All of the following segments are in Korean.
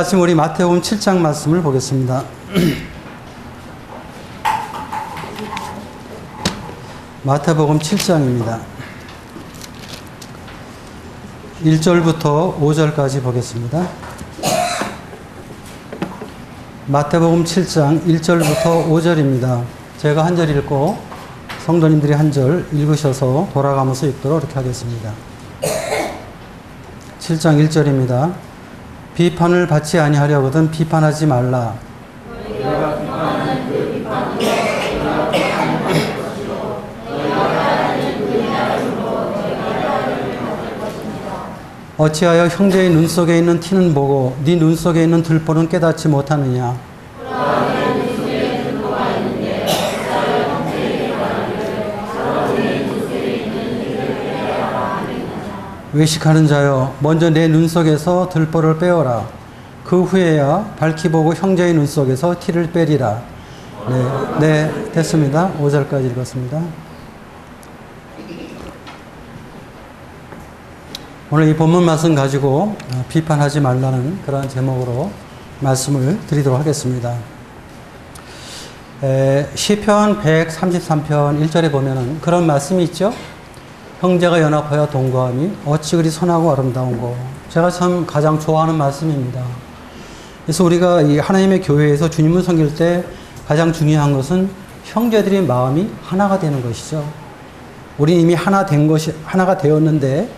아침 우리 마태복음 7장 말씀을 보겠습니다. 마태복음 7장입니다. 1절부터 5절까지 보겠습니다. 마태복음 7장 1절부터 5절입니다. 제가 한 절 읽고 성도님들이 한 절 읽으셔서 돌아가면서 읽도록 이렇게 하겠습니다. 7장 1절입니다. 비판을 받지 아니하려거든 비판하지 말라. 어찌하여 형제의 눈 속에 있는 티는 보고 네 눈 속에 있는 들보는 깨닫지 못하느냐. 외식하는 자여, 먼저 내 눈 속에서 들보를 빼어라. 그 후에야 밝히 보고 형제의 눈 속에서 티를 빼리라. 네, 됐습니다. 5절까지 읽었습니다. 오늘 이 본문 말씀 가지고 비판하지 말라는 그런 제목으로 말씀을 드리도록 하겠습니다. 시편 133편 1절에 보면은 그런 말씀이 있죠. 형제가 연합하여 동거함이 어찌 그리 선하고 아름다운고. 제가 참 가장 좋아하는 말씀입니다. 그래서 우리가 이 하나님의 교회에서 주님을 섬길 때 가장 중요한 것은 형제들의 마음이 하나가 되는 것이죠. 우리 이미 하나가 되었는데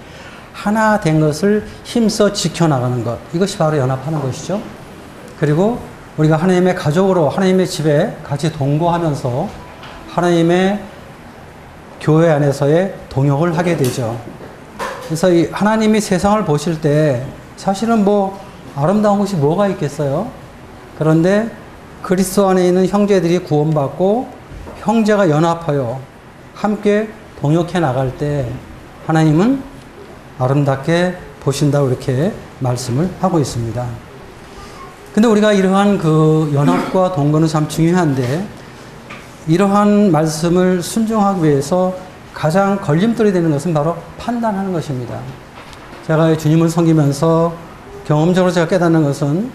하나 된 것을 힘써 지켜나가는 것. 이것이 바로 연합하는 것이죠. 그리고 우리가 하나님의 가족으로 하나님의 집에 같이 동거하면서 하나님의 교회 안에서의 동역을 하게 되죠. 그래서 이 하나님이 세상을 보실 때 사실은 뭐 아름다운 것이 뭐가 있겠어요? 그런데 그리스도 안에 있는 형제들이 구원받고 형제가 연합하여 함께 동역해 나갈 때 하나님은 아름답게 보신다고 이렇게 말씀을 하고 있습니다. 근데 우리가 이러한 그 연합과 동거는 참 중요한데 이러한 말씀을 순종하기 위해서 가장 걸림돌이 되는 것은 바로 판단하는 것입니다. 제가 주님을 섬기면서 경험적으로 제가 깨닫는 것은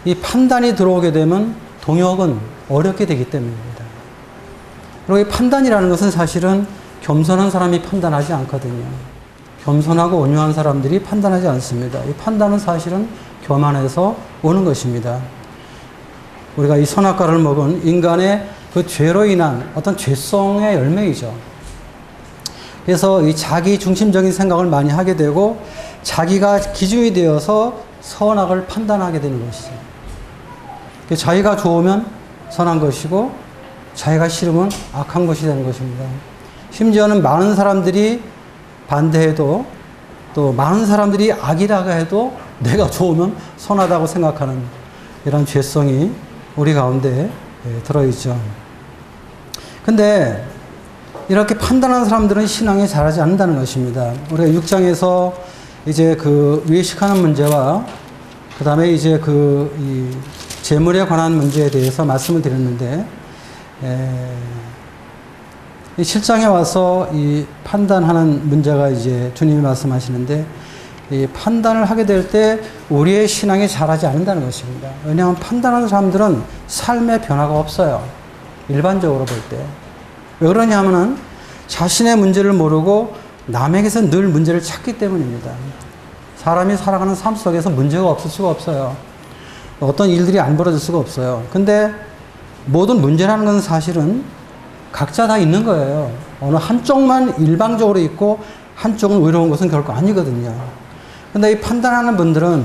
이 판단이 들어오게 되면 동역은 어렵게 되기 때문입니다. 그리고 이 판단이라는 것은 사실은 겸손한 사람이 판단하지 않거든요. 겸손하고 온유한 사람들이 판단하지 않습니다. 이 판단은 사실은 교만에서 오는 것입니다. 우리가 이 선악과를 먹은 인간의 그 죄로 인한 어떤 죄성의 열매이죠. 그래서 이 자기 중심적인 생각을 많이 하게 되고 자기가 기준이 되어서 선악을 판단하게 되는 것이죠. 자기가 좋으면 선한 것이고 자기가 싫으면 악한 것이 되는 것입니다. 심지어는 많은 사람들이 반대해도 또 많은 사람들이 악이라고 해도 내가 좋으면 선하다고 생각하는 이런 죄성이 우리 가운데 들어있죠. 근데 이렇게 판단하는 사람들은 신앙이 자라지 않는다는 것입니다. 우리가 6장에서 이제 그 외식하는 문제와 그 다음에 이제 이 재물에 관한 문제에 대해서 말씀을 드렸는데, 이 7장에 와서 이 판단하는 문제가 이제 주님이 말씀하시는데, 이 판단을 하게 될 때 우리의 신앙이 자라지 않는다는 것입니다. 왜냐하면 판단하는 사람들은 삶의 변화가 없어요. 일반적으로 볼 때. 왜 그러냐 하면은 자신의 문제를 모르고 남에게서 늘 문제를 찾기 때문입니다. 사람이 살아가는 삶 속에서 문제가 없을 수가 없어요. 어떤 일들이 안 벌어질 수가 없어요. 근데 모든 문제라는 건 사실은 각자 다 있는 거예요. 어느 한쪽만 일방적으로 있고 한쪽은 의로운 것은 결코 아니거든요. 근데 이 판단하는 분들은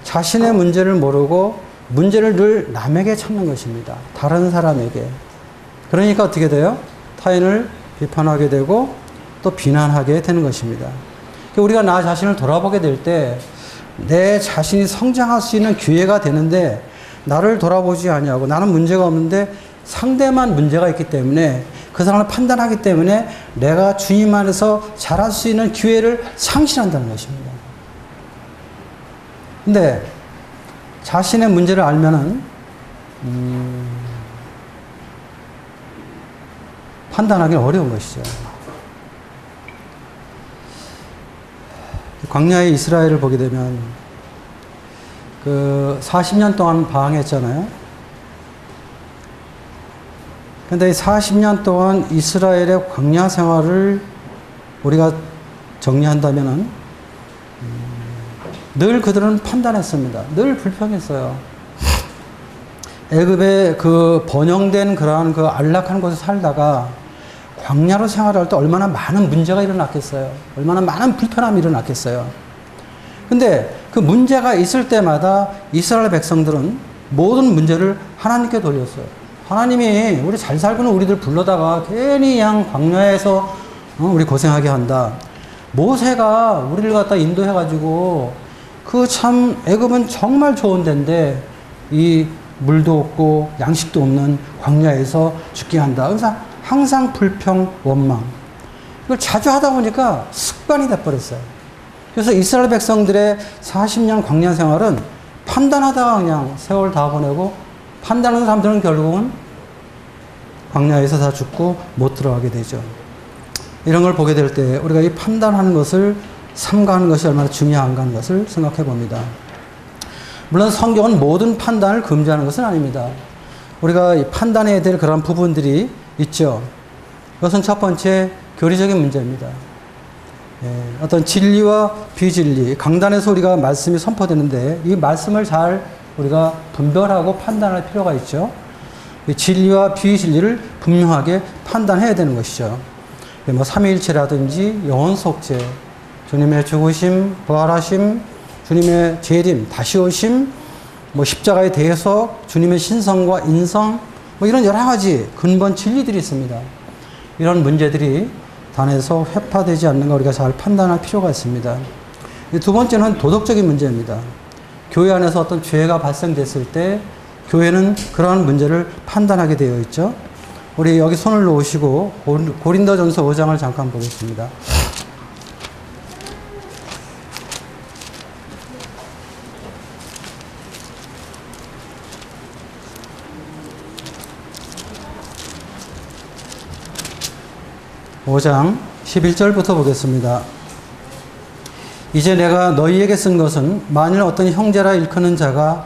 자신의 문제를 모르고 문제를 늘 남에게 찾는 것입니다. 다른 사람에게. 그러니까 어떻게 돼요? 타인을 비판하게 되고 또 비난하게 되는 것입니다. 우리가 나 자신을 돌아보게 될 때 내 자신이 성장할 수 있는 기회가 되는데 나를 돌아보지 아니하고 나는 문제가 없는데 상대만 문제가 있기 때문에 그 사람을 판단하기 때문에 내가 주님 안에서 자랄 수 있는 기회를 상실한다는 것입니다. 근데 자신의 문제를 알면은 판단하기 어려운 것이죠. 광야의 이스라엘을 보게 되면 그 40년 동안 방황했잖아요. 근데 이 40년 동안 이스라엘의 광야 생활을 우리가 정리한다면은 늘 그들은 판단했습니다. 늘 불평했어요. 애굽의 그 번영된 그러한 그 안락한 곳에 살다가 광야로 생활할 때 얼마나 많은 문제가 일어났겠어요. 얼마나 많은 불편함이 일어났겠어요. 근데 그 문제가 있을 때마다 이스라엘 백성들은 모든 문제를 하나님께 돌렸어요. 하나님이 우리 잘 살고는 우리들 불러다가 괜히 광야에서 우리 고생하게 한다. 모세가 우리를 갖다 인도해가지고 그 참 애굽은 정말 좋은 데인데 이 물도 없고 양식도 없는 광야에서 죽게 한다. 그래서 항상 불평, 원망. 이걸 자주 하다 보니까 습관이 돼버렸어요. 그래서 이스라엘 백성들의 40년 광야 생활은 판단하다가 그냥 세월 다 보내고 판단하는 사람들은 결국은 광야에서 다 죽고 못 들어가게 되죠. 이런 걸 보게 될 때 우리가 이 판단하는 것을 삼가하는 것이 얼마나 중요한가 하는 것을 생각해 봅니다. 물론 성경은 모든 판단을 금지하는 것은 아닙니다. 우리가 판단해야 될 그런 부분들이 있죠. 그것은 첫 번째 교리적인 문제입니다. 어떤 진리와 비진리, 강단에서 우리가 말씀이 선포되는데 이 말씀을 잘 우리가 분별하고 판단할 필요가 있죠. 이 진리와 비진리를 분명하게 판단해야 되는 것이죠. 뭐 삼위일체라든지 영원 속죄, 주님의 죽으심, 부활하심, 주님의 재림, 다시 오심, 뭐 십자가에 대해서 주님의 신성과 인성, 뭐 이런 여러 가지 근본 진리들이 있습니다. 이런 문제들이 단에서 회파되지 않는가 우리가 잘 판단할 필요가 있습니다. 두 번째는 도덕적인 문제입니다. 교회 안에서 어떤 죄가 발생됐을 때 교회는 그러한 문제를 판단하게 되어 있죠. 우리 여기 손을 놓으시고 고린도전서 5장을 잠깐 보겠습니다. (5장) 11절부터 보겠습니다. 이제 내가 너희에게 쓴 것은 만일 어떤 형제라 일컫는 자가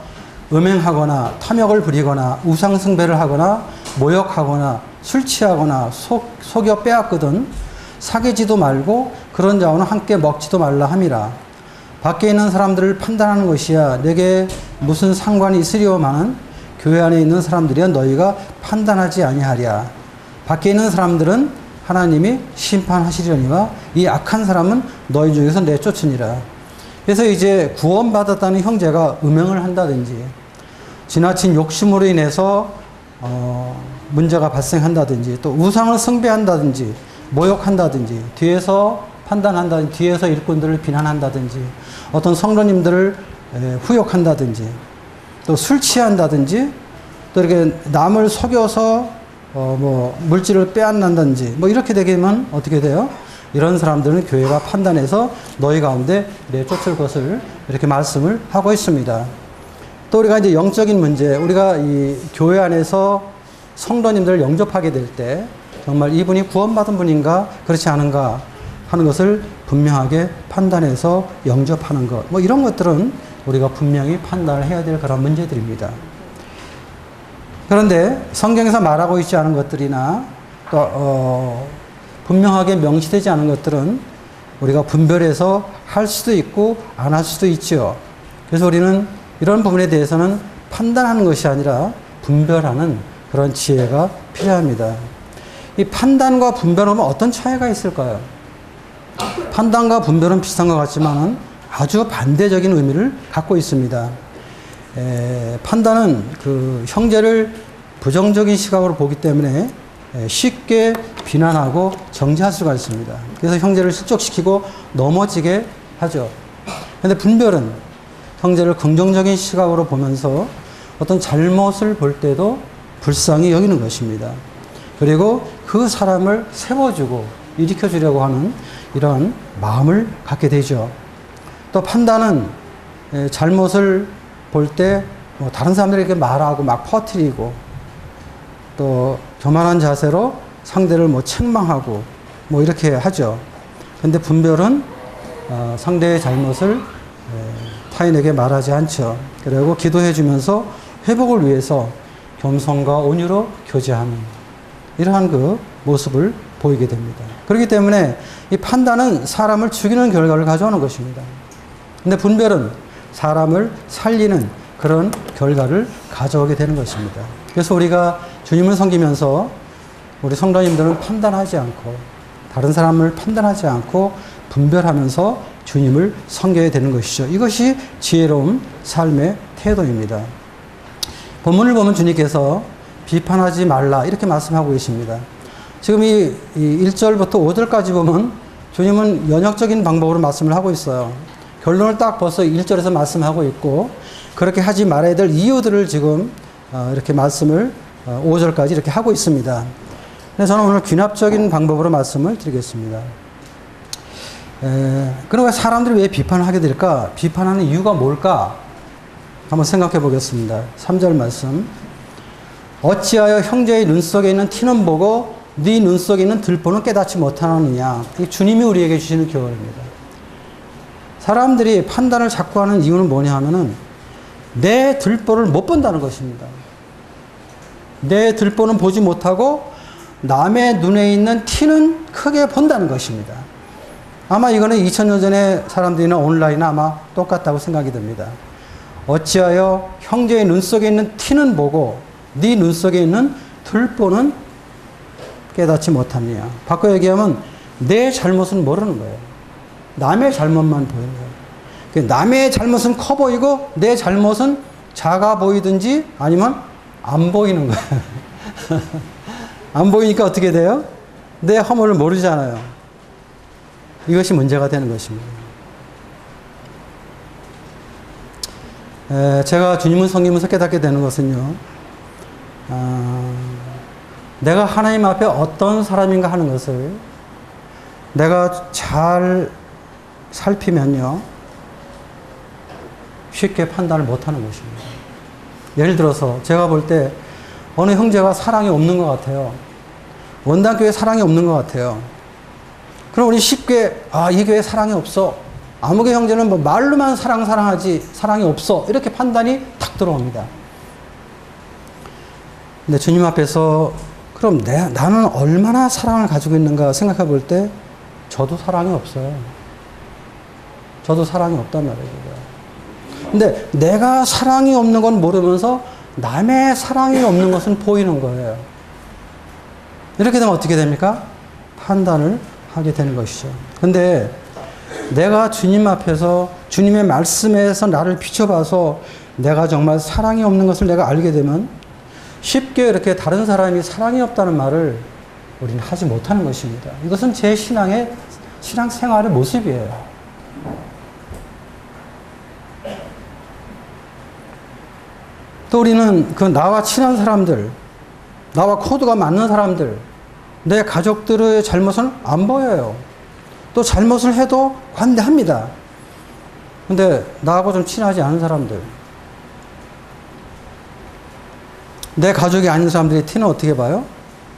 음행하거나 탐욕을 부리거나 우상숭배를 하거나 모욕하거나 술 취하거나 속여 빼앗거든 사귀지도 말고 그런 자와는 함께 먹지도 말라 함이라. 밖에 있는 사람들을 판단하는 것이야 내게 무슨 상관이 있으리오마는 교회 안에 있는 사람들이야 너희가 판단하지 아니하랴. 밖에 있는 사람들은 하나님이 심판하시려니와 이 악한 사람은 너희 중에서 내쫓으니라. 그래서 이제 구원받았다는 형제가 음행을 한다든지 지나친 욕심으로 인해서 문제가 발생한다든지 또 우상을 숭배한다든지 모욕한다든지 뒤에서 판단한다든지 뒤에서 일꾼들을 비난한다든지 어떤 성도님들을 후욕한다든지 또 술 취한다든지 또 이렇게 남을 속여서 물질을 빼앗는다든지 뭐 이렇게 되면 어떻게 돼요? 이런 사람들은 교회가 판단해서 너희 가운데 내쫓을 것을 이렇게 말씀을 하고 있습니다. 또 우리가 이제 영적인 문제, 우리가 이 교회 안에서 성도님들을 영접하게 될 때 정말 이분이 구원받은 분인가 그렇지 않은가 하는 것을 분명하게 판단해서 영접하는 것, 뭐 이런 것들은 우리가 분명히 판단을 해야 될 그런 문제들입니다. 그런데 성경에서 말하고 있지 않은 것들이나 또 분명하게 명시되지 않은 것들은 우리가 분별해서 할 수도 있고 안 할 수도 있죠. 그래서 우리는 이런 부분에 대해서는 판단하는 것이 아니라 분별하는 그런 지혜가 필요합니다. 이 판단과 분별하면 어떤 차이가 있을까요? 판단과 분별은 비슷한 것 같지만 아주 반대적인 의미를 갖고 있습니다. 판단은 그 형제를 부정적인 시각으로 보기 때문에 쉽게 비난하고 정죄할 수가 있습니다. 그래서 형제를 실족시키고 넘어지게 하죠. 그런데 분별은 형제를 긍정적인 시각으로 보면서 어떤 잘못을 볼 때도 불쌍히 여기는 것입니다. 그리고 그 사람을 세워주고 일으켜주려고 하는 이런 마음을 갖게 되죠. 또 판단은 잘못을 볼 때 뭐 다른 사람들에게 말하고 막 퍼뜨리고 또 교만한 자세로 상대를 뭐 책망하고 뭐 이렇게 하죠. 근데 분별은 상대의 잘못을 타인에게 말하지 않죠. 그리고 기도해 주면서 회복을 위해서 겸손과 온유로 교제하는 이러한 그 모습을 보이게 됩니다. 그렇기 때문에 이 판단은 사람을 죽이는 결과를 가져오는 것입니다. 근데 분별은 사람을 살리는 그런 결과를 가져오게 되는 것입니다. 그래서 우리가 주님을 섬기면서 우리 성도님들은 판단하지 않고 다른 사람을 판단하지 않고 분별하면서 주님을 섬겨야 되는 것이죠. 이것이 지혜로운 삶의 태도입니다. 본문을 보면 주님께서 비판하지 말라 이렇게 말씀하고 계십니다. 지금 이 1절부터 5절까지 보면 주님은 연역적인 방법으로 말씀을 하고 있어요. 결론을 딱 벌써 1절에서 말씀하고 있고 그렇게 하지 말아야 될 이유들을 지금 이렇게 말씀을 5절까지 이렇게 하고 있습니다. 그래서 저는 오늘 귀납적인 방법으로 말씀을 드리겠습니다. 그럼 사람들이 왜 비판을 하게 될까? 비판하는 이유가 뭘까? 한번 생각해 보겠습니다. 3절 말씀. 어찌하여 형제의 눈 속에 있는 티는 보고 네 눈 속에 있는 들보는 깨닫지 못하느냐. 이 주님이 우리에게 주시는 교훈입니다. 사람들이 판단을 자꾸 하는 이유는 뭐냐 하면은 내 들보를 못 본다는 것입니다. 내 들보는 보지 못하고 남의 눈에 있는 티는 크게 본다는 것입니다. 아마 이거는 2000년 전에 사람들이나 온라인이나 아마 똑같다고 생각이 듭니다. 어찌하여 형제의 눈 속에 있는 티는 보고 네 눈 속에 있는 들보는 깨닫지 못하느냐. 바꿔 얘기하면 내 잘못은 모르는 거예요. 남의 잘못만 보이는 거예요. 남의 잘못은 커 보이고 내 잘못은 작아 보이든지 아니면 안 보이는 거예요. 안 보이니까 어떻게 돼요? 내 허물을 모르잖아요. 이것이 문제가 되는 것입니다. 제가 주님을 섬기면서 깨닫게 되는 것은요. 내가 하나님 앞에 어떤 사람인가 하는 것을 내가 잘 살피면요. 쉽게 판단을 못하는 것입니다. 예를 들어서 제가 볼 때 어느 형제가 사랑이 없는 것 같아요. 원당교회에 사랑이 없는 것 같아요. 그럼 우리 쉽게 이 교회에 사랑이 없어. 아무개 형제는 뭐 말로만 사랑하지 사랑이 없어. 이렇게 판단이 탁 들어옵니다. 근데 주님 앞에서 그럼 나는 얼마나 사랑을 가지고 있는가 생각해 볼 때 저도 사랑이 없어요. 저도 사랑이 없단 말이에요. 근데 내가 사랑이 없는 건 모르면서 남의 사랑이 없는 것은 보이는 거예요. 이렇게 되면 어떻게 됩니까? 판단을 하게 되는 것이죠. 근데 내가 주님 앞에서 주님의 말씀에서 나를 비춰봐서 내가 정말 사랑이 없는 것을 내가 알게 되면 쉽게 이렇게 다른 사람이 사랑이 없다는 말을 우리는 하지 못하는 것입니다. 이것은 제 신앙생활의 모습이에요. 또 우리는 그 나와 친한 사람들, 나와 코드가 맞는 사람들, 내 가족들의 잘못은 안 보여요. 또 잘못을 해도 관대합니다. 근데 나하고 좀 친하지 않은 사람들, 내 가족이 아닌 사람들의 티는 어떻게 봐요?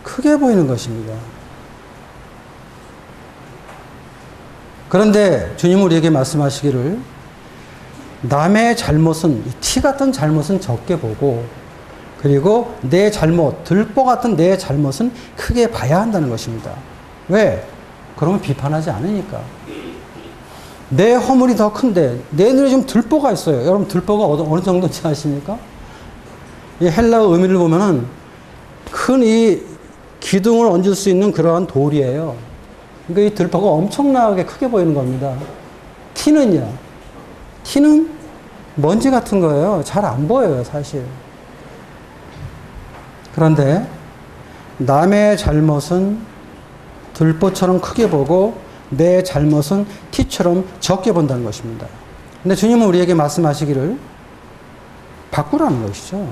크게 보이는 것입니다. 그런데 주님은 우리에게 말씀하시기를 남의 잘못은, 티 같은 잘못은 적게 보고 그리고 내 잘못, 들보 같은 내 잘못은 크게 봐야 한다는 것입니다. 왜? 그러면 비판하지 않으니까. 내 허물이 더 큰데 내 눈에 좀 들보가 있어요. 여러분 들보가 어느 정도인지 아십니까? 이 헬라어 의미를 보면은 큰 이 기둥을 얹을 수 있는 그러한 돌이에요. 그러니까 이 들보가 엄청나게 크게 보이는 겁니다. 티는요? 티는 먼지 같은 거예요. 잘 안 보여요, 사실. 그런데 남의 잘못은 들보처럼 크게 보고 내 잘못은 티처럼 적게 본다는 것입니다. 근데 주님은 우리에게 말씀하시기를 바꾸라는 것이죠.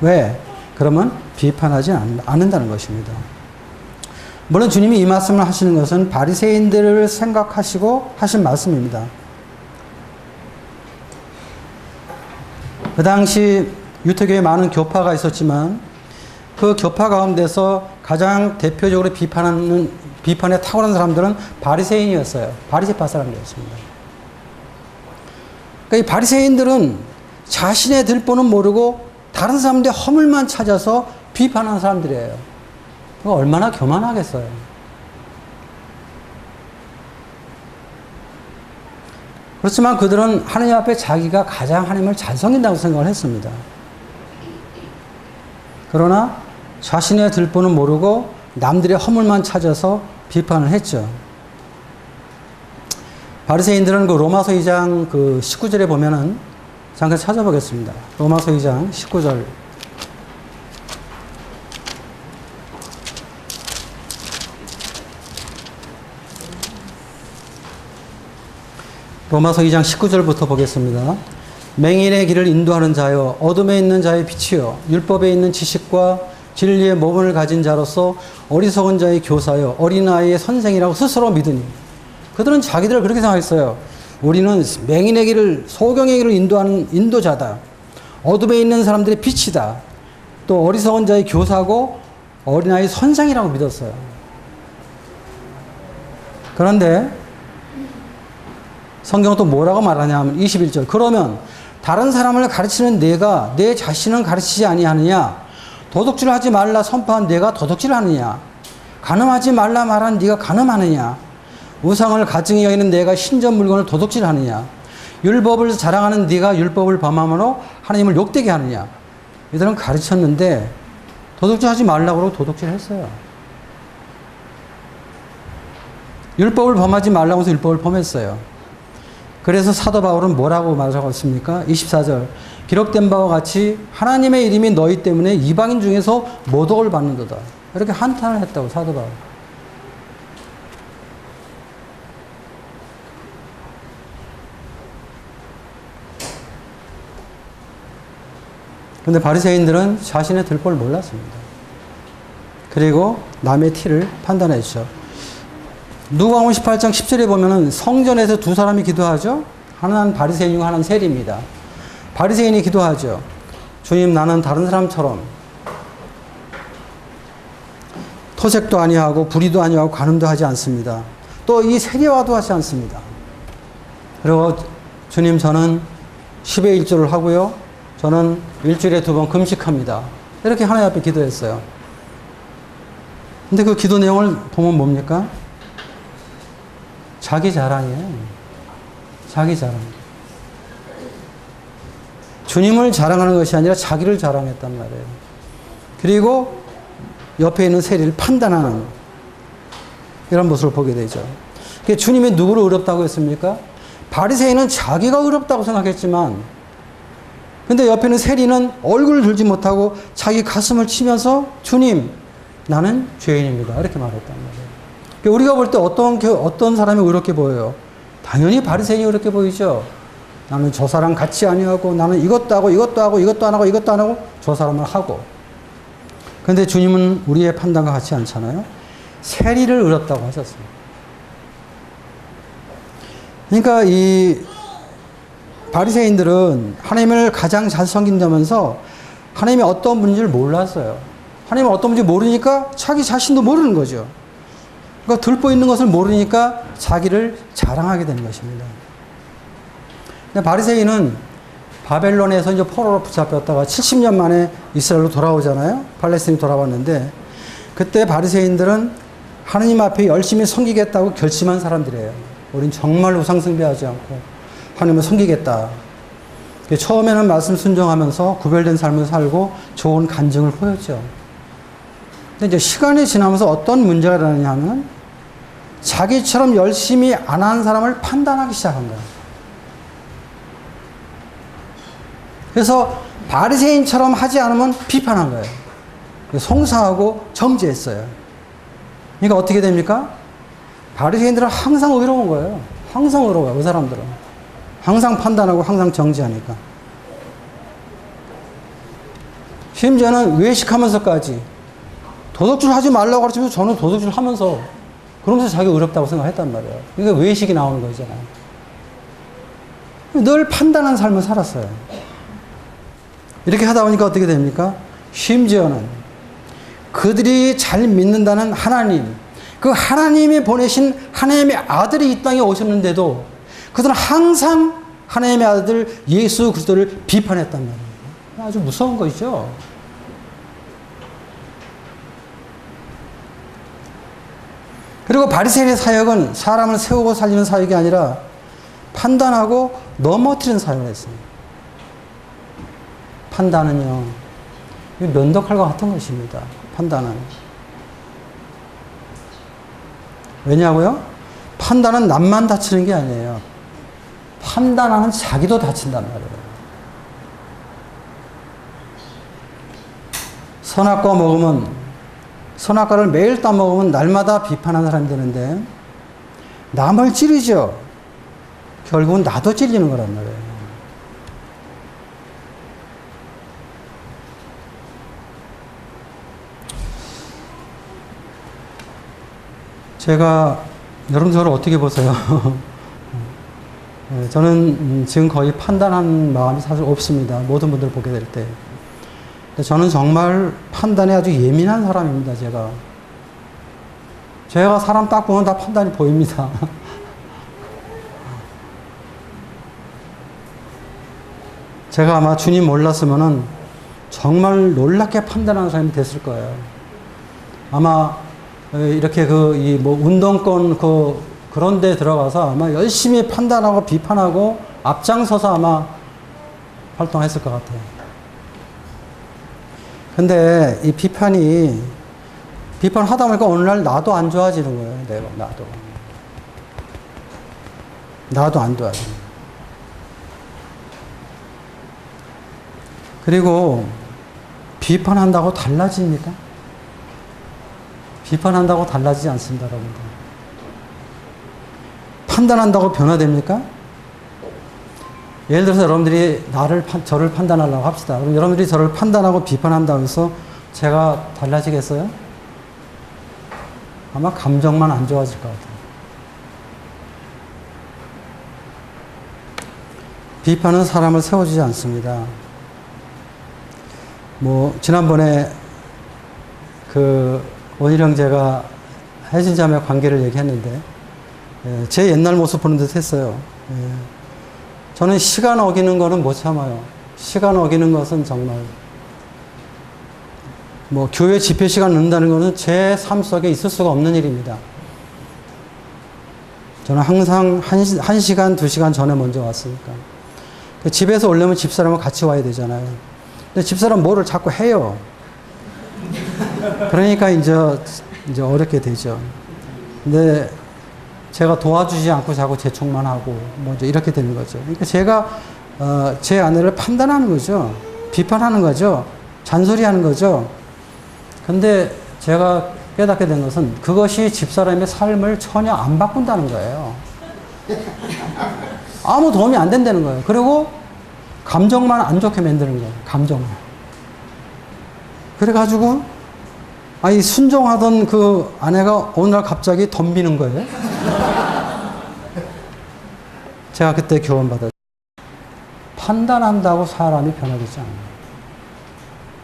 왜? 그러면 비판하지 않는다는 것입니다. 물론 주님이 이 말씀을 하시는 것은 바리새인들을 생각하시고 하신 말씀입니다. 그 당시 유태교에 많은 교파가 있었지만 그 교파 가운데서 가장 대표적으로 비판에 탁월한 사람들은 바리새인이었어요. 바리새파 사람들이었습니다. 그러니까 이 바리새인들은 자신의 들보는 모르고 다른 사람들의 허물만 찾아서 비판하는 사람들이에요. 얼마나 교만하겠어요. 그렇지만 그들은 하느님 앞에 자기가 가장 하나님을 잘 섬긴다고 생각을 했습니다. 그러나 자신의 들보는 모르고 남들의 허물만 찾아서 비판을 했죠. 바리새인들은 그 로마서 2장 그 19절에 보면은 잠깐 찾아보겠습니다. 로마서 2장 19절. 로마서 2장 19절부터 보겠습니다. 맹인의 길을 인도하는 자여, 어둠에 있는 자의 빛이여, 율법에 있는 지식과 진리의 모본을 가진 자로서 어리석은 자의 교사여, 어린아이의 선생이라고 스스로 믿으니. 그들은 자기들을 그렇게 생각했어요. 우리는 맹인의 길을, 소경의 길을 인도하는 인도자다. 어둠에 있는 사람들의 빛이다. 또 어리석은 자의 교사고 어린아이의 선생이라고 믿었어요. 그런데 성경은 또 뭐라고 말하냐 하면 21절. 그러면 다른 사람을 가르치는 내가 내 자신은 가르치지 아니하느냐? 도둑질 하지 말라 선포한 내가 도둑질 하느냐? 간음하지 말라 말한 네가 간음하느냐? 우상을 가증히 여기는 내가 신전 물건을 도둑질 하느냐? 율법을 자랑하는 네가 율법을 범함으로 하나님을 욕되게 하느냐? 이들은 가르쳤는데 도둑질 하지 말라고 그러고 도둑질 했어요. 율법을 범하지 말라고 해서 율법을 범했어요. 그래서 사도 바울은 뭐라고 말하고 있습니까? 24절. 기록된 바와 같이 하나님의 이름이 너희 때문에 이방인 중에서 모독을 받는도다. 이렇게 한탄을 했다고 사도 바울. 그런데 바리새인들은 자신의 들보를 몰랐습니다. 그리고 남의 티를 판단했죠. 누가복음 18장 10절에 보면은 성전에서 두 사람이 기도하죠. 하나는 바리새인이고 하나는 세리입니다. 바리새인이 기도하죠. 주님, 나는 다른 사람처럼 토색도 아니하고 불의도 아니하고 간음도 하지 않습니다. 또 이 세리와도 하지 않습니다. 그리고 주님, 저는 10의 1조를 하고요. 저는 일주일에 2번 금식합니다. 이렇게 하나님 앞에 기도했어요. 근데 그 기도 내용을 보면 뭡니까? 자기 자랑이에요. 자기 자랑. 주님을 자랑하는 것이 아니라 자기를 자랑했단 말이에요. 그리고 옆에 있는 세리를 판단하는 이런 모습을 보게 되죠. 주님이 누구를 의롭다고 했습니까? 바리새인은 자기가 의롭다고 생각했지만, 근데 옆에 있는 세리는 얼굴을 들지 못하고 자기 가슴을 치면서 주님, 나는 죄인입니다. 이렇게 말했단 말이에요. 우리가 볼 때 어떤 사람이 의롭게 보여요? 당연히 바리새인이 의롭게 보이죠. 나는 저 사람 같이 아니하고, 나는 이것도 하고, 이것도 하고, 이것도 안 하고, 이것도 안 하고, 저 사람을 하고. 그런데 주님은 우리의 판단과 같지 않잖아요. 세리를 의롭다고 하셨습니다. 그러니까 이 바리새인들은 하나님을 가장 잘 섬긴다면서 하나님이 어떤 분인지를 몰랐어요. 하나님이 어떤 분인지 모르니까 자기 자신도 모르는 거죠. 그러니까 들보 있는 것을 모르니까 자기를 자랑하게 되는 것입니다. 근데 바리새인은 바벨론에서 이제 포로로 붙잡혔다가 70년 만에 이스라엘로 돌아오잖아요. 팔레스틴이 돌아왔는데, 그때 바리새인들은 하나님 앞에 열심히 섬기겠다고 결심한 사람들이에요. 우린 정말 우상 숭배하지 않고 하나님을 섬기겠다. 처음에는 말씀 순종하면서 구별된 삶을 살고 좋은 간증을 보였죠. 근데 이제 시간이 지나면서 어떤 문제가 일어나냐면 자기처럼 열심히 안 한 사람을 판단하기 시작한 거예요. 그래서 바리새인처럼 하지 않으면 비판한 거예요. 송사하고 정죄했어요. 그러니까 어떻게 됩니까? 바리새인들은 항상 의로운 거예요. 항상 의로워요. 그 사람들은. 항상 판단하고 항상 정죄하니까. 심지어는 외식하면서까지 도둑질 하지 말라고 가르치면서 저는 도둑질 하면서 그러면서 자기가 의롭다고 생각했단 말이에요. 그러니까 외식이 나오는 거잖아요. 늘 판단한 삶을 살았어요. 이렇게 하다 보니까 어떻게 됩니까? 심지어는 그들이 잘 믿는다는 하나님, 그 하나님이 보내신 하나님의 아들이 이 땅에 오셨는데도 그들은 항상 하나님의 아들 예수 그리스도를 비판했단 말이에요. 아주 무서운 것이죠. 그리고 바리새인의 사역은 사람을 세우고 살리는 사역이 아니라 판단하고 넘어뜨리는 사역을 했어요. 판단은요, 면도칼과 같은 것입니다. 판단은. 왜냐고요? 판단은 남만 다치는 게 아니에요. 판단하는 자기도 다친단 말이에요. 선악과 먹으면, 선악과를 매일 따먹으면 날마다 비판하는 사람이 되는데, 남을 찌르죠. 결국은 나도 찔리는 거란 말이에요. 제가, 여러분 저를 어떻게 보세요? 저는 지금 거의 판단하는 마음이 사실 없습니다. 모든 분들 보게 될 때. 저는 정말 판단에 아주 예민한 사람입니다, 제가. 제가 사람 딱 보면 다 판단이 보입니다. 제가 아마 주님 몰랐으면은 정말 놀랍게 판단하는 사람이 됐을 거예요. 아마 이렇게 운동권 그런 데 들어가서 아마 열심히 판단하고 비판하고 앞장서서 아마 활동했을 것 같아요. 근데 이 비판하다 보니까 오늘날 나도 안 좋아지는 거예요. 나도 안 좋아지는 거예요. 그리고 비판한다고 달라집니까? 비판한다고 달라지지 않습니다, 여러분들. 판단한다고 변화됩니까? 예를 들어서 여러분들이 저를 판단하려고 합시다. 그럼 여러분들이 저를 판단하고 비판한다고 해서 제가 달라지겠어요? 아마 감정만 안 좋아질 것 같아요. 비판은 사람을 세워주지 않습니다. 지난번에 원일 형제가 혜진 자매 관계를 얘기했는데, 제 옛날 모습 보는 듯 했어요. 저는 시간 어기는 거는 못 참아요. 시간 어기는 것은 정말, 교회 집회 시간 늦는다는 거는 제 삶 속에 있을 수가 없는 일입니다. 저는 항상 1시간, 2시간 전에 먼저 왔으니까. 집에서 오려면 집사람은 같이 와야 되잖아요. 근데 집사람 뭐를 자꾸 해요. 그러니까 이제 어렵게 되죠. 근데 제가 도와주지 않고 자꾸 재촉만 하고 이제 이렇게 되는 거죠. 그러니까 제가 제 아내를 판단하는 거죠. 비판하는 거죠. 잔소리하는 거죠. 근데 제가 깨닫게 된 것은 그것이 집사람의 삶을 전혀 안 바꾼다는 거예요. 아무 도움이 안 된다는 거예요. 그리고 감정만 안 좋게 만드는 거예요. 감정만. 그래가지고 순종하던 그 아내가 어느 날 갑자기 덤비는 거예요. 제가 그때 교훈받았죠. 판단한다고 사람이 변화되지 않아요.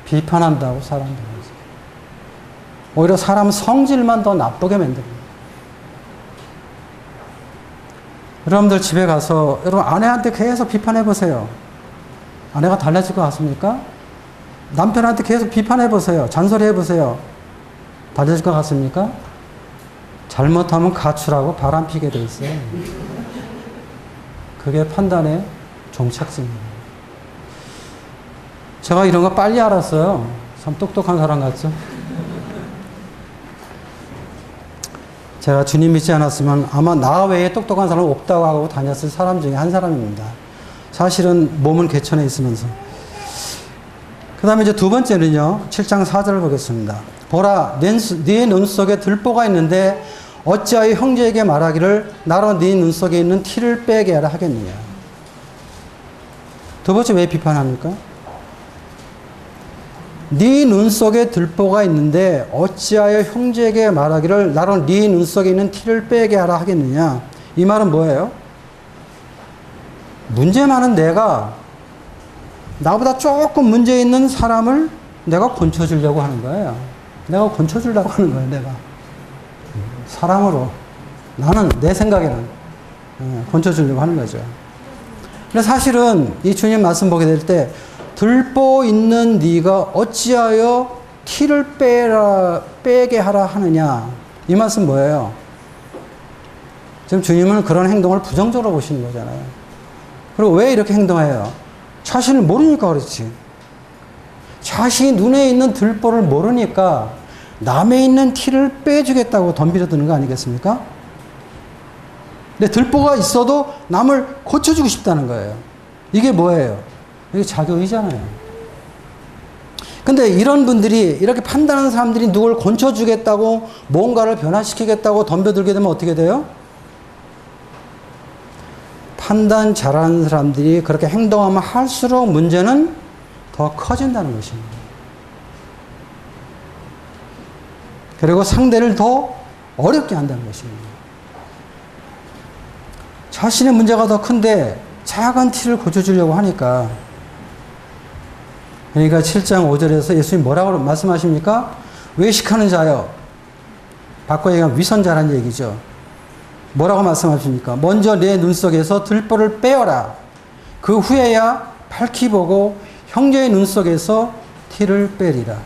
비판한다고 사람이 변화되지 않아요. 오히려 사람 성질만 더 나쁘게 만듭니다. 여러분들 집에 가서 여러분 아내한테 계속 비판해보세요. 아내가 달라질 것 같습니까? 남편한테 계속 비판해보세요. 잔소리해보세요. 달라질 것 같습니까? 잘못하면 가출하고 바람피게 돼 있어요. 그게 판단의 종착지입니다. 제가 이런 거 빨리 알았어요. 참 똑똑한 사람 같죠? 제가 주님 믿지 않았으면 아마 나 외에 똑똑한 사람 없다고 하고 다녔을 사람 중에 한 사람입니다. 사실은 몸은 개천에 있으면서. 그 다음에 이제 두 번째는요, 7장 4절을 보겠습니다. 보라, 네 눈 속에 들보가 있는데 어찌하여 형제에게 말하기를 나로 네 눈 속에 있는 티를 빼게 하라 하겠느냐. 두 번째 왜 비판합니까? 네 눈 속에 들보가 있는데 어찌하여 형제에게 말하기를 나로 네 눈 속에 있는 티를 빼게 하라 하겠느냐. 이 말은 뭐예요? 문제 많은 내가 나보다 조금 문제 있는 사람을 내가 건쳐주려고 하는 거예요. 내가 건쳐주려고 하는 거예요, 내가. 사랑으로. 나는, 내 생각에는 건쳐주려고 하는 거죠. 근데 사실은 이 주님 말씀 보게 될 때 들보 있는 네가 어찌하여 티를 빼게 하라 하느냐. 이 말씀 뭐예요? 지금 주님은 그런 행동을 부정적으로 보시는 거잖아요. 그리고 왜 이렇게 행동해요? 자신을 모르니까 그렇지. 자신이 눈에 있는 들보를 모르니까 남에 있는 티를 빼주겠다고 덤비려 드는 거 아니겠습니까? 근데 들보가 있어도 남을 고쳐주고 싶다는 거예요. 이게 뭐예요? 이게 자교이잖아요. 근데 이런 분들이, 이렇게 판단하는 사람들이 누굴 고쳐주겠다고 뭔가를 변화시키겠다고 덤벼들게 되면 어떻게 돼요? 판단 잘하는 사람들이 그렇게 행동하면 할수록 문제는 더 커진다는 것입니다. 그리고 상대를 더 어렵게 한다는 것입니다. 자신의 문제가 더 큰데 작은 티를 고쳐주려고 하니까. 그러니까 7장 5절에서 예수님 뭐라고 말씀하십니까? 외식하는 자여. 바꿔 얘기하면 위선자라는 얘기죠. 뭐라고 말씀하십니까? 먼저 내 눈 속에서 들보를 빼어라. 그 후에야 밝히 보고 형제의 눈 속에서 티를 빼리라.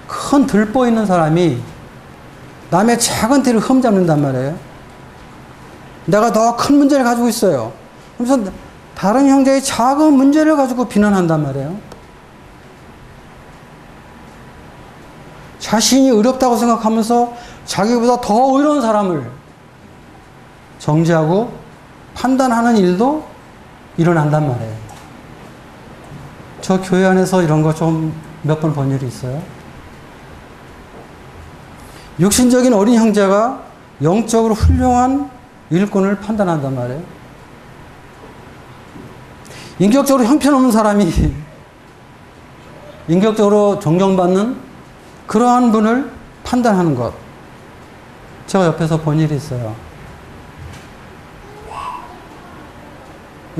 큰 들보 있는 사람이 남의 작은 티를 흠잡는단 말이에요. 내가 더 큰 문제를 가지고 있어요. 그래서 다른 형제의 작은 문제를 가지고 비난한단 말이에요. 자신이 의롭다고 생각하면서 자기보다 더 의로운 사람을 정죄하고 판단하는 일도 일어난단 말이에요. 저 교회 안에서 이런 거 좀 몇 번 본 일이 있어요. 육신적인 어린 형제가 영적으로 훌륭한 일꾼을 판단한단 말이에요. 인격적으로 형편없는 사람이 인격적으로 존경받는 그러한 분을 판단하는 것. 제가 옆에서 본 일이 있어요.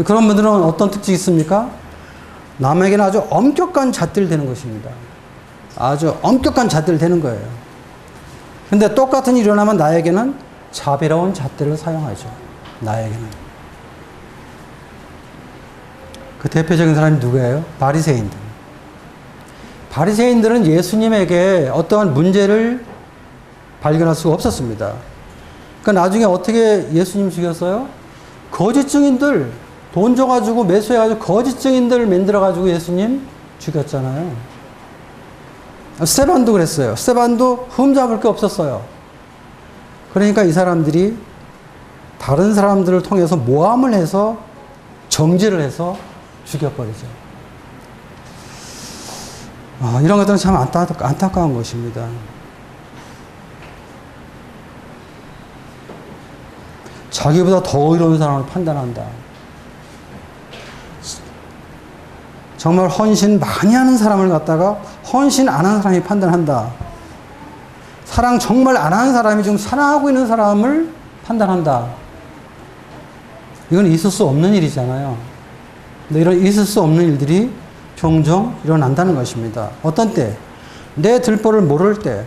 그런 분들은 어떤 특징이 있습니까? 남에게는 아주 엄격한 잣들 되는 것입니다. 아주 엄격한 잣들 되는 거예요. 근데 똑같은 일이 일어나면 나에게는 자비로운 잣들을 사용하죠. 나에게는. 그 대표적인 사람이 누구예요? 바리새인들. 바리새인들은 예수님에게 어떠한 문제를 발견할 수가 없었습니다. 그러니까 나중에 어떻게 예수님 죽였어요? 거짓 증인들, 돈 줘가지고 매수해가지고 거짓 증인들을 만들어가지고 예수님 죽였잖아요. 스데반도 그랬어요. 스데반도 흠잡을 게 없었어요. 그러니까 이 사람들이 다른 사람들을 통해서 모함을 해서 정죄를 해서 죽여버리죠. 이런 것들은 참 안타까운 것입니다. 자기보다 더 의로운 사람을 판단한다. 정말 헌신 많이 하는 사람을 갖다가 헌신 안 하는 사람이 판단한다. 사랑 정말 안 하는 사람이 지금 사랑하고 있는 사람을 판단한다. 이건 있을 수 없는 일이잖아요. 근데 이런 있을 수 없는 일들이 종종 일어난다는 것입니다. 어떤 때? 내 들보를 모를 때.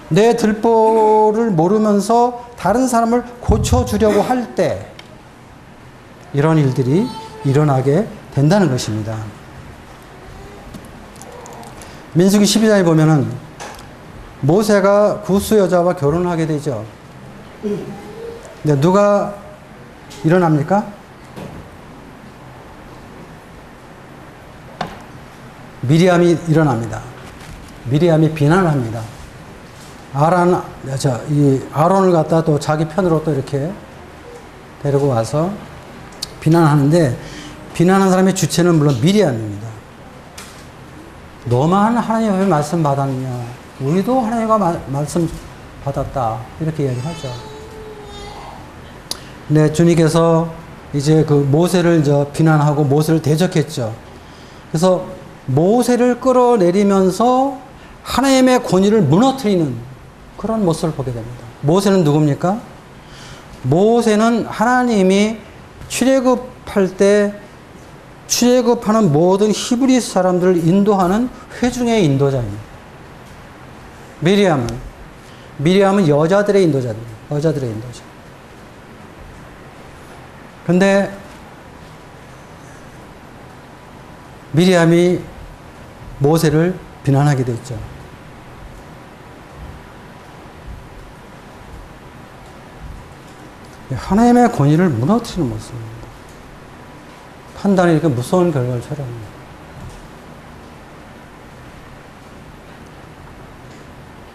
내 들보를 모르면서 다른 사람을 고쳐주려고 할 때 이런 일들이 일어나게 된다는 것입니다. 민수기 12장에 보면은 모세가 구스 여자와 결혼을 하게 되죠. 근데 누가 일어납니까? 미리암이 일어납니다. 미리암이 비난을 합니다. 아론을 갖다 또 자기 편으로 또 이렇게 데리고 와서 비난하는데, 비난한 사람의 주체는 물론 미리암입니다. 너만 하나님의 말씀 받았느냐? 우리도 하나님과 말씀 받았다. 이렇게 이야기하죠. 네, 주님께서 이제 그 모세를 비난하고 모세를 대적했죠. 그래서 모세를 끌어내리면서 하나님의 권위를 무너뜨리는 그런 모습을 보게 됩니다. 모세는 누굽니까? 모세는 하나님이 출애굽할 때 출애굽하는 모든 히브리 사람들을 인도하는 회중의 인도자입니다. 미리암은 여자들의 인도자입니다. 여자들의 인도자. 근데 미리암이 모세를 비난하게 됐죠. 하나님의 권위를 무너뜨리는 모습입니다. 판단이 이렇게 무서운 결과를 초래합니다.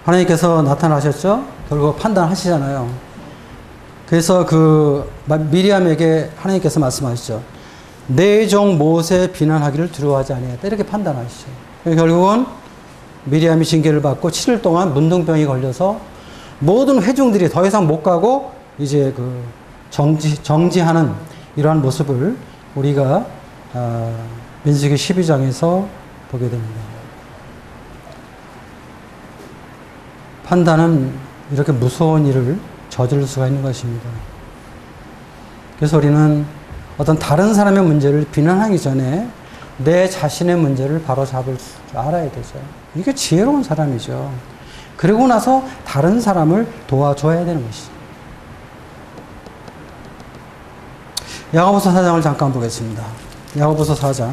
하나님께서 나타나셨죠? 결국 판단하시잖아요. 그래서 미리암에게 하나님께서 말씀하시죠. 내 종 모세 비난하기를 두려워하지 아니하였다. 이렇게 판단하시죠. 결국은 미리암이 징계를 받고 7일 동안 문둥병이 걸려서 모든 회중들이 더 이상 못 가고 이제 정지하는 이러한 모습을 우리가 민수기 12장에서 보게 됩니다. 판단은 이렇게 무서운 일을 저지를 수가 있는 것입니다. 그래서 우리는 어떤 다른 사람의 문제를 비난하기 전에 내 자신의 문제를 바로잡을 줄 알아야 되죠. 이게 지혜로운 사람이죠. 그리고 나서 다른 사람을 도와줘야 되는 것이죠. 야고보서 4장을 잠깐 보겠습니다. 야고보서 4장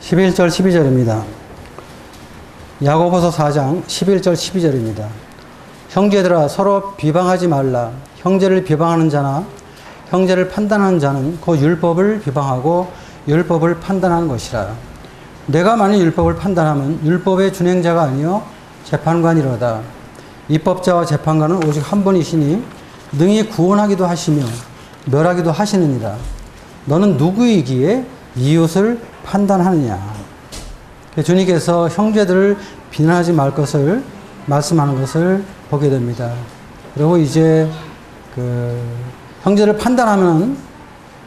11절 12절입니다. 야고보서 4장 11절 12절입니다. 형제들아 서로 비방하지 말라. 형제를 비방하는 자나 형제를 판단하는 자는 그 율법을 비방하고 율법을 판단하는 것이라. 내가 만일 율법을 판단하면 율법의 준행자가 아니요 재판관이로다. 입법자와 재판관은 오직 한 분이시니 능히 구원하기도 하시며 멸하기도 하시느니라. 너는 누구이기에 이웃을 판단하느냐. 주님께서 형제들을 비난하지 말 것을 말씀하는 것을 보게 됩니다. 그리고 이제 형제를 판단하면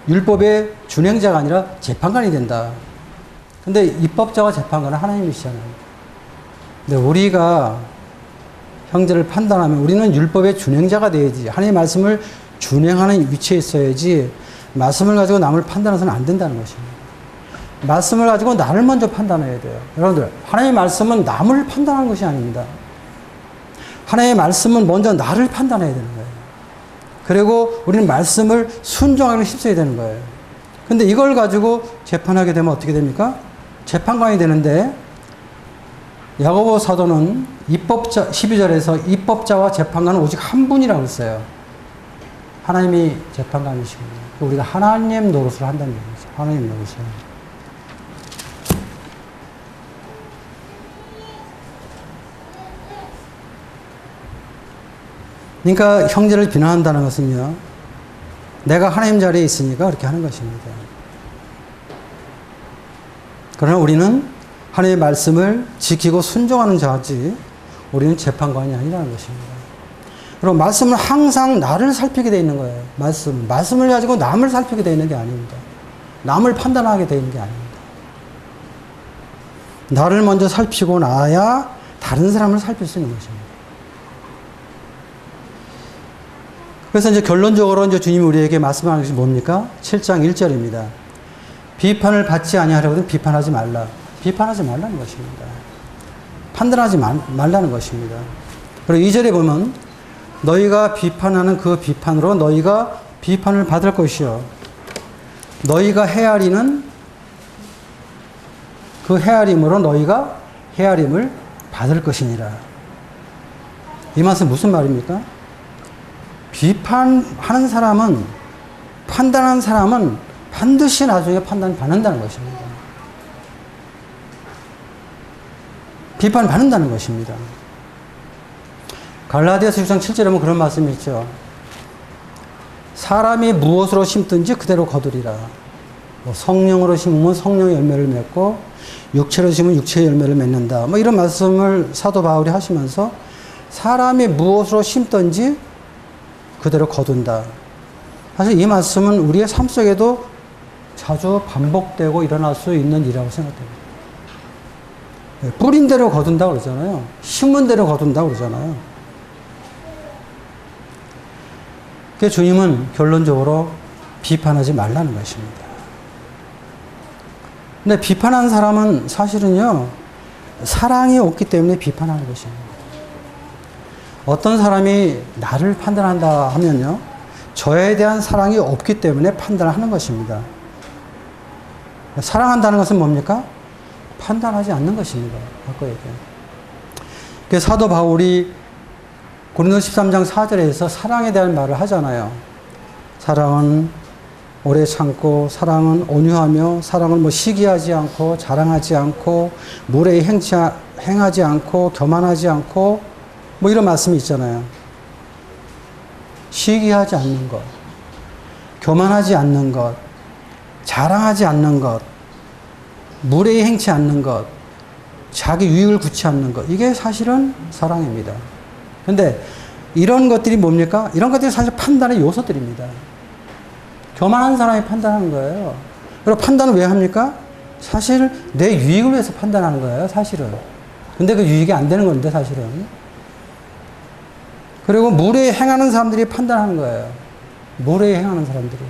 율법의 준행자가 아니라 재판관이 된다. 근데 입법자와 재판관은 하나님이시잖아요. 근데 우리가 형제를 판단하면 우리는 율법의 준행자가 돼야지. 하나님의 말씀을 준행하는 위치에 있어야지 말씀을 가지고 남을 판단해서는 안 된다는 것입니다. 말씀을 가지고 나를 먼저 판단해야 돼요. 여러분들, 하나님의 말씀은 남을 판단하는 것이 아닙니다. 하나님의 말씀은 먼저 나를 판단해야 되는 거예요. 그리고 우리는 말씀을 순종하기를 힘써야 되는 거예요. 근데 이걸 가지고 재판하게 되면 어떻게 됩니까? 재판관이 되는데 야고보 사도는 12절에서 입법자와 재판관은 오직 한 분이라고 했어요. 하나님이 재판관이십니다. 우리가 하나님 노릇을 한다는 얘기죠. 하나님 노릇을. 그러니까 형제를 비난한다는 것은요, 내가 하나님 자리에 있으니까 그렇게 하는 것입니다. 그러나 우리는 하나님의 말씀을 지키고 순종하는 자지 우리는 재판관이 아니라는 것입니다. 그리고 말씀은 항상 나를 살피게 되어 있는 거예요. 말씀을 가지고 남을 살피게 되어 있는 게 아닙니다. 남을 판단하게 되어 있는 게 아닙니다. 나를 먼저 살피고 나야 다른 사람을 살필 수 있는 것입니다. 그래서 이제 결론적으로 이제 주님이 우리에게 말씀하는 것이 뭡니까? 7장 1절입니다. 비판을 받지 아니하려거든 비판하지 말라. 비판하지 말라는 것입니다. 판단하지 말라는 것입니다. 그리고 2절에 보면 너희가 비판하는 그 비판으로 너희가 비판을 받을 것이요. 너희가 헤아리는 그 헤아림으로 너희가 헤아림을 받을 것이니라. 이 말씀 무슨 말입니까? 비판하는 사람은, 판단하는 사람은 반드시 나중에 판단받는다는 것입니다. 비판받는다는 것입니다. 갈라디아서 6장 7절에 보면 그런 말씀이 있죠. 사람이 무엇으로 심든지 그대로 거두리라. 성령으로 심으면 성령의 열매를 맺고 육체로 심으면 육체의 열매를 맺는다. 이런 말씀을 사도 바울이 하시면서 사람이 무엇으로 심든지 그대로 거둔다. 사실 이 말씀은 우리의 삶 속에도 자주 반복되고 일어날 수 있는 일이라고 생각됩니다. 뿌린 대로 거둔다고 그러잖아요. 심은 대로 거둔다고 그러잖아요. 그래서 주님은 결론적으로 비판하지 말라는 것입니다. 근데 비판한 사람은 사실은요, 사랑이 없기 때문에 비판하는 것입니다. 어떤 사람이 나를 판단한다 하면요, 저에 대한 사랑이 없기 때문에 판단을 하는 것입니다. 사랑한다는 것은 뭡니까? 판단하지 않는 것입니다. 바꿔 얘기해요. 그래서 사도 바울이 고린도서 13장 4절에서 사랑에 대한 말을 하잖아요. 사랑은 오래 참고, 사랑은 온유하며, 사랑은 뭐 시기하지 않고, 자랑하지 않고, 무례히 행하지 않고, 교만하지 않고, 뭐 이런 말씀이 있잖아요. 시기하지 않는 것, 교만하지 않는 것, 자랑하지 않는 것, 무례히 행치 않는 것, 자기 유익을 구치 않는 것, 이게 사실은 사랑입니다. 근데 이런 것들이 뭡니까? 이런 것들이 사실 판단의 요소들입니다. 교만한 사람이 판단하는 거예요. 그리고 판단을 왜 합니까? 사실 내 유익을 위해서 판단하는 거예요, 사실은. 근데 그 유익이 안 되는 건데, 사실은. 그리고 무례히 행하는 사람들이 판단하는 거예요. 무례히 행하는 사람들이.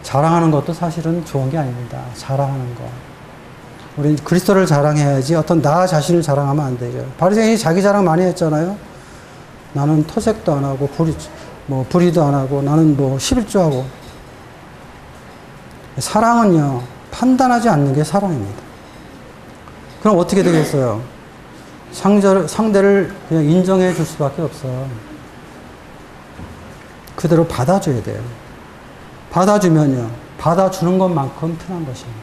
자랑하는 것도 사실은 좋은 게 아닙니다. 자랑하는 거. 우리 그리스도를 자랑해야지 어떤 나 자신을 자랑하면 안 되죠. 바리새인이 자기 자랑 많이 했잖아요. 나는 토색도 안 하고 불의도 안 하고 나는 11조하고. 사랑은요, 판단하지 않는 게 사랑입니다. 그럼 어떻게 되겠어요? 상대를 그냥 인정해 줄 수밖에 없어. 그대로 받아줘야 돼요. 받아주면요, 받아주는 것만큼 편한 것입니다.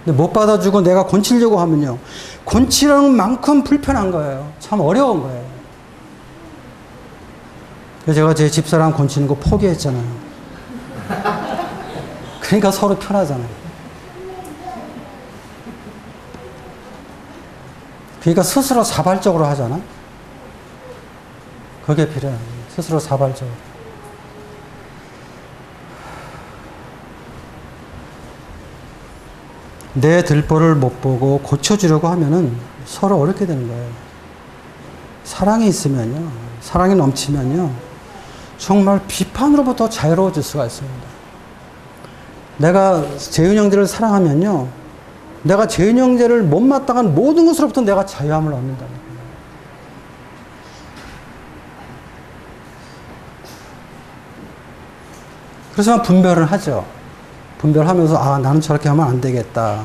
근데 못 받아주고 내가 곤치려고 하면요, 곤치는 만큼 불편한 거예요. 참 어려운 거예요. 그래서 제가 제 집사람 곤치는 거 포기했잖아요. 그러니까 서로 편하잖아요. 그러니까 스스로 자발적으로 하잖아. 그게 필요해요. 스스로 자발적으로. 내 들보를 못 보고 고쳐주려고 하면은 서로 어렵게 되는 거예요. 사랑이 있으면요, 사랑이 넘치면요, 정말 비판으로부터 자유로워질 수가 있습니다. 내가 재윤 형제를 사랑하면요, 내가 재윤 형제를 못마땅한 모든 것으로부터 내가 자유함을 얻는다는 거예요. 그래서 분별을 하죠. 분별하면서, 아, 나는 저렇게 하면 안 되겠다.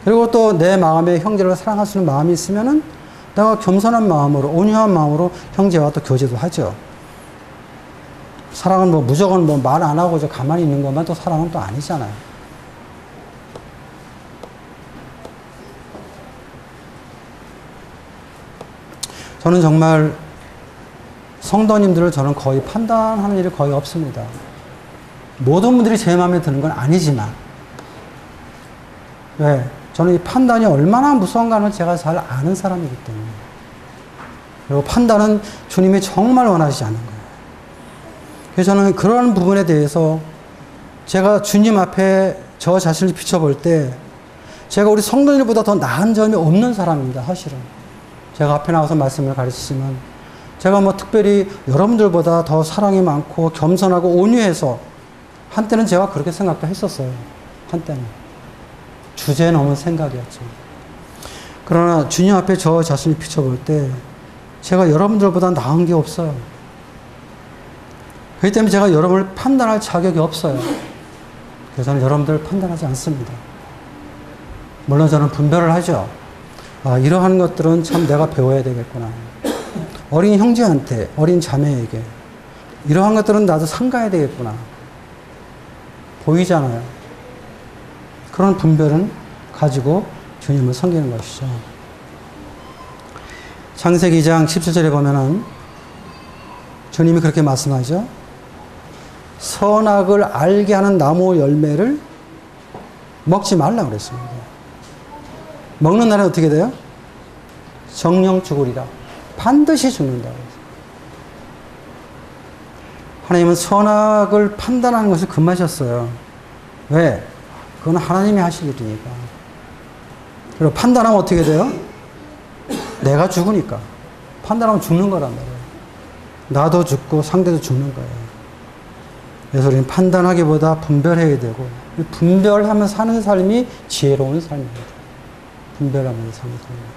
그리고 또 내 마음에 형제를 사랑할 수 있는 마음이 있으면은 내가 겸손한 마음으로, 온유한 마음으로 형제와 또 교제도 하죠. 사랑은 무조건 말 안 하고 가만히 있는 것만 또 사랑은 또 아니잖아요. 저는 정말 성도님들을 저는 거의 판단하는 일이 거의 없습니다. 모든 분들이 제 마음에 드는 건 아니지만, 왜? 저는 이 판단이 얼마나 무서운가를 제가 잘 아는 사람이기 때문에. 그리고 판단은 주님이 정말 원하시지 않는 거예요. 그래서 저는 그런 부분에 대해서 제가 주님 앞에 저 자신을 비춰볼 때 제가 우리 성도님들보다 더 나은 점이 없는 사람입니다, 사실은. 제가 앞에 나와서 말씀을 가르치지만 제가 특별히 여러분들보다 더 사랑이 많고 겸손하고 온유해서, 한때는 제가 그렇게 생각도 했었어요. 한때는. 주제에 넘은 생각이었죠. 그러나 주님 앞에 저 자신을 비춰볼 때 제가 여러분들보다 나은 게 없어요. 그렇기 때문에 제가 여러분을 판단할 자격이 없어요. 그래서 저는 여러분들을 판단하지 않습니다. 물론 저는 분별을 하죠. 아, 이러한 것들은 참 내가 배워야 되겠구나. 어린 형제한테, 어린 자매에게 이러한 것들은 나도 삼가야 되겠구나. 보이잖아요. 그런 분별은 가지고 주님을 섬기는 것이죠. 창세기 2장 17절에 보면은 주님이 그렇게 말씀하죠. 선악을 알게 하는 나무 열매를 먹지 말라고 그랬습니다. 먹는 날은 어떻게 돼요? 정령 죽으리라. 반드시 죽는다고 했어요. 하나님은 선악을 판단하는 것을 금하셨어요. 왜? 그건 하나님이 하실 일이니까. 그리고 판단하면 어떻게 돼요? 내가 죽으니까. 판단하면 죽는 거란 말이에요. 나도 죽고 상대도 죽는 거예요. 그래서 우리는 판단하기보다 분별해야 되고, 분별하며 사는 삶이 지혜로운 삶입니다. 분별하면서 사는 삶입니다.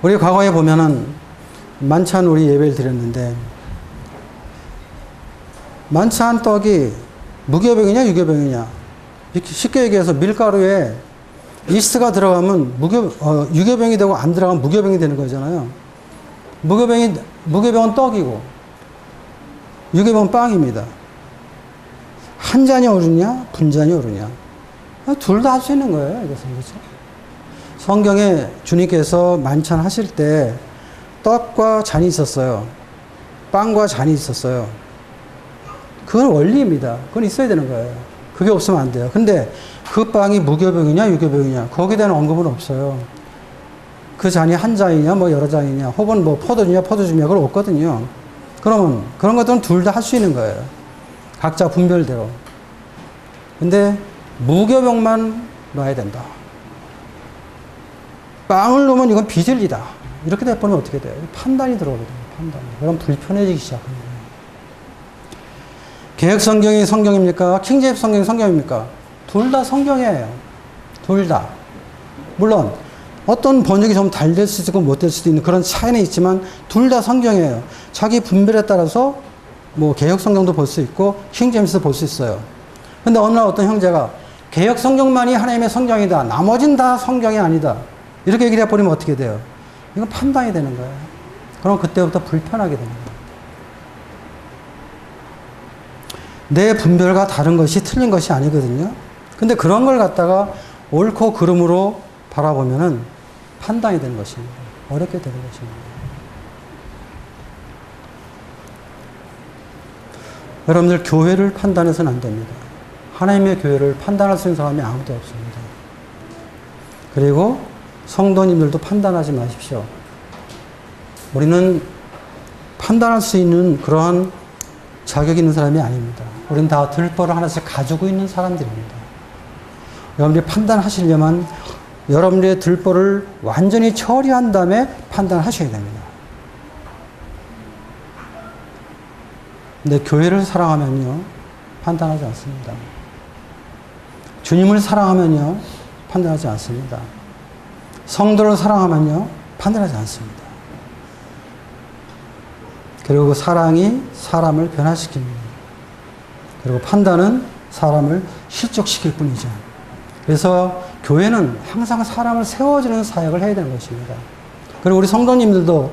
우리 과거에 보면은 만찬 우리 예배를 드렸는데, 만찬 떡이 무교병이냐 유교병이냐, 쉽게 얘기해서 밀가루에 이스트가 들어가면 유교병이 되고 안 들어가면 무교병이 되는 거잖아요. 무교병은 떡이고 유교병은 빵입니다. 한 잔이 오르냐 분잔이 오르냐, 둘 다 할 수 있는 거예요. 이것은. 그렇죠? 성경에 주님께서 만찬 하실 때 떡과 잔이 있었어요. 빵과 잔이 있었어요. 그건 원리입니다. 그건 있어야 되는 거예요. 그게 없으면 안 돼요. 근데 그 빵이 무교병이냐 유교병이냐 거기에 대한 언급은 없어요. 그 잔이 한 잔이냐 뭐 여러 잔이냐 혹은 뭐 포도주냐 포도주냐 그건 없거든요. 그러면 그런 것들은 둘 다 할 수 있는 거예요. 각자 분별대로. 근데 무교병만 놔야 된다. 빵을 넣으면 이건 비진리다. 이렇게 돼버리면 어떻게 돼요? 판단이 들어오거든요. 판단이. 그럼 불편해지기 시작합니다. 개혁성경이 성경입니까? 킹제임스 성경이 성경입니까? 둘 다 성경이에요. 둘 다. 물론 어떤 번역이 좀 잘 될 수도 있고 못 될 수도 있는 그런 차이는 있지만 둘 다 성경이에요. 자기 분별에 따라서 뭐 개혁성경도 볼 수 있고 킹제임스도 볼 수 있어요. 근데 어느 날 어떤 형제가 개혁성경만이 하나님의 성경이다. 나머진 다 성경이 아니다. 이렇게 얘기를 해버리면 어떻게 돼요? 이건 판단이 되는 거예요. 그럼 그때부터 불편하게 되는 거예요. 내 분별과 다른 것이 틀린 것이 아니거든요. 근데 그런 걸 갖다가 옳고 그름으로 바라보면은 판단이 되는 것입니다. 어렵게 되는 것입니다. 여러분들 교회를 판단해서는 안 됩니다. 하나님의 교회를 판단할 수 있는 사람이 아무도 없습니다. 그리고 성도님들도 판단하지 마십시오. 우리는 판단할 수 있는 그러한 자격이 있는 사람이 아닙니다. 우리는 다 들보를 하나씩 가지고 있는 사람들입니다. 여러분들이 판단하시려면 여러분들의 들보를 완전히 처리한 다음에 판단하셔야 됩니다. 근데 교회를 사랑하면요, 판단하지 않습니다. 주님을 사랑하면요, 판단하지 않습니다. 성도를 사랑하면요, 판단하지 않습니다. 그리고 그 사랑이 사람을 변화시킵니다. 그리고 판단은 사람을 실족시킬 뿐이죠. 그래서 교회는 항상 사람을 세워주는 사역을 해야 되는 것입니다. 그리고 우리 성도님들도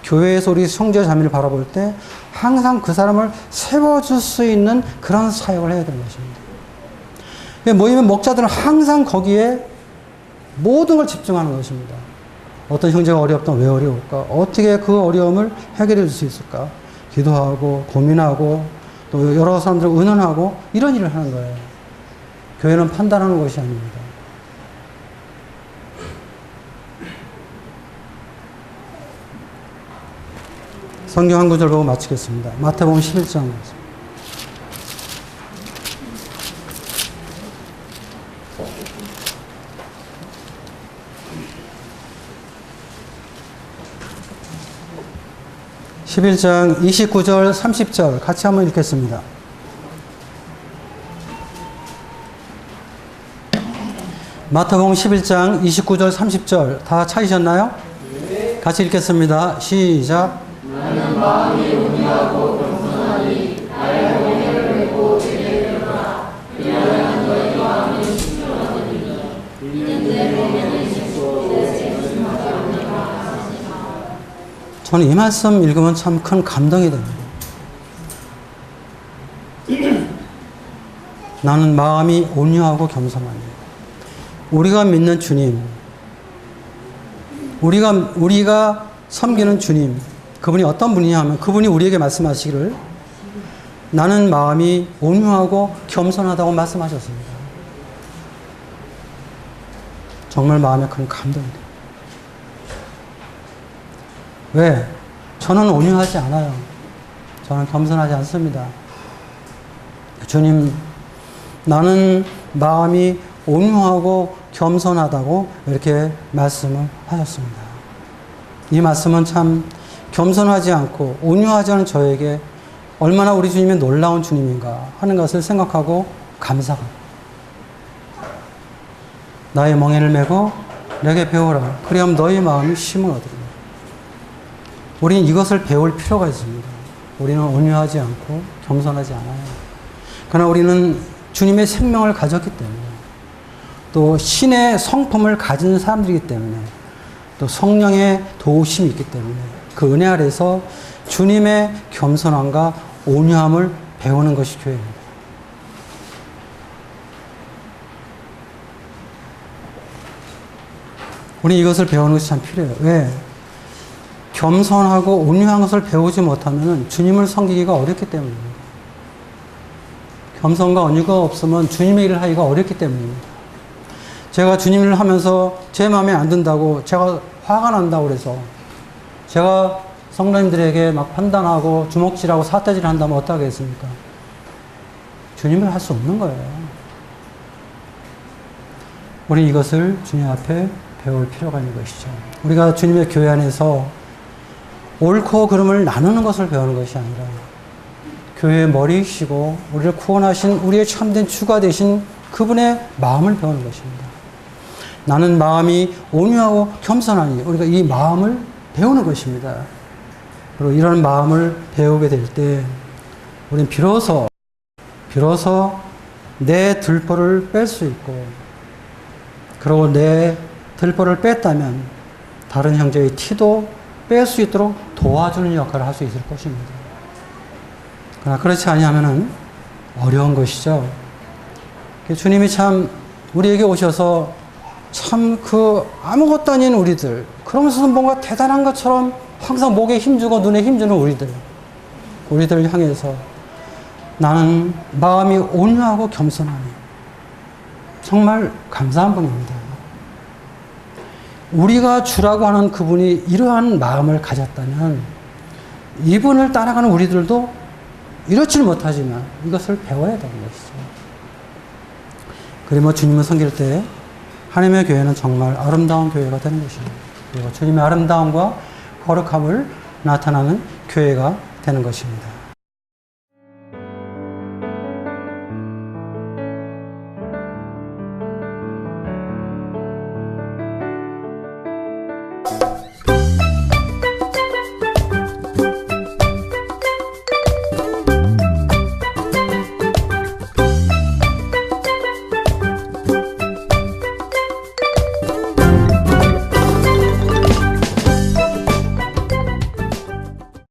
교회에서 우리 형제 자매를 바라볼 때 항상 그 사람을 세워줄 수 있는 그런 사역을 해야 되는 것입니다. 모이면 목자들은 항상 거기에 모든 걸 집중하는 것입니다. 어떤 형제가 어렵다면 왜 어려울까? 어떻게 그 어려움을 해결해 줄 수 있을까? 기도하고 고민하고 또 여러 사람들을 의논하고 이런 일을 하는 거예요. 교회는 판단하는 것이 아닙니다. 성경 한 구절 보고 마치겠습니다. 마태복음 11장. 11장 29절 30절 같이 한번 읽겠습니다. 마태복음 11장 29절 30절 다 찾으셨나요? 네. 같이 읽겠습니다. 시작. 나는 마음이 온유하고 겸손하니 나의 공의를 내고 죄를 들어라. 왜냐하면 너희 마음이 신중하거니와 이는 내 몸에는 있고 내 생은 하지 않느니라. 저는 이 말씀 읽으면 참 큰 감동이 됩니다. 나는 마음이 온유하고 겸손하니 우리가 믿는 주님, 우리가 섬기는 주님, 그분이 어떤 분이냐 하면 그분이 우리에게 말씀하시기를 나는 마음이 온유하고 겸손하다고 말씀하셨습니다. 정말 마음에 큰 감동이 돼요. 왜? 저는 온유하지 않아요. 저는 겸손하지 않습니다. 주님, 나는 마음이 온유하고 겸손하다고 이렇게 말씀을 하셨습니다. 이 말씀은 참 겸손하지 않고 온유하지 않은 저에게 얼마나 우리 주님이 놀라운 주님인가 하는 것을 생각하고 감사합니다. 나의 멍에를 메고 내게 배우라. 그리하면 너희 마음이 쉼을 얻으리라. 우리는 이것을 배울 필요가 있습니다. 우리는 온유하지 않고 겸손하지 않아요. 그러나 우리는 주님의 생명을 가졌기 때문에, 또 신의 성품을 가진 사람들이기 때문에, 또 성령의 도우심이 있기 때문에 그 은혜 아래서 주님의 겸손함과 온유함을 배우는 것이 교회입니다. 우리 이것을 배우는 것이 참 필요해요. 왜? 겸손하고 온유한 것을 배우지 못하면 주님을 섬기기가 어렵기 때문입니다. 겸손과 온유가 없으면 주님의 일을 하기가 어렵기 때문입니다. 제가 주님 일을 하면서 제 마음에 안 든다고 제가 화가 난다고 그래서 제가 성도님들에게 막 판단하고 주먹질하고 사태질을 한다면 어떻게 하겠습니까? 주님을 할 수 없는 거예요. 우리 이것을 주님 앞에 배울 필요가 있는 것이죠. 우리가 주님의 교회 안에서 옳고 그름을 나누는 것을 배우는 것이 아니라 교회의 머리이시고 우리를 구원하신 우리의 참된 주가 되신 그분의 마음을 배우는 것입니다. 나는 마음이 온유하고 겸손하니 우리가 이 마음을 배우는 것입니다. 그리고 이런 마음을 배우게 될 때 우리는 비로소 내 들보를 뺄 수 있고, 그리고 내 들보를 뺐다면 다른 형제의 티도 뺄 수 있도록 도와주는 역할을 할 수 있을 것입니다. 그러나 그렇지 아니하면은 어려운 것이죠. 주님이 참 우리에게 오셔서 참 그 아무것도 아닌 우리들, 그러면서도 뭔가 대단한 것처럼 항상 목에 힘주고 눈에 힘주는 우리들을 향해서 나는 마음이 온유하고 겸손하니 정말 감사한 분입니다. 우리가 주라고 하는 그분이 이러한 마음을 가졌다면 이분을 따라가는 우리들도 이렇지는 못하지만 이것을 배워야 되는 것이죠. 그리고 주님을 섬길 때 하나님의 교회는 정말 아름다운 교회가 되는 것입니다. 그리고 주님의 아름다움과 거룩함을 나타나는 교회가 되는 것입니다.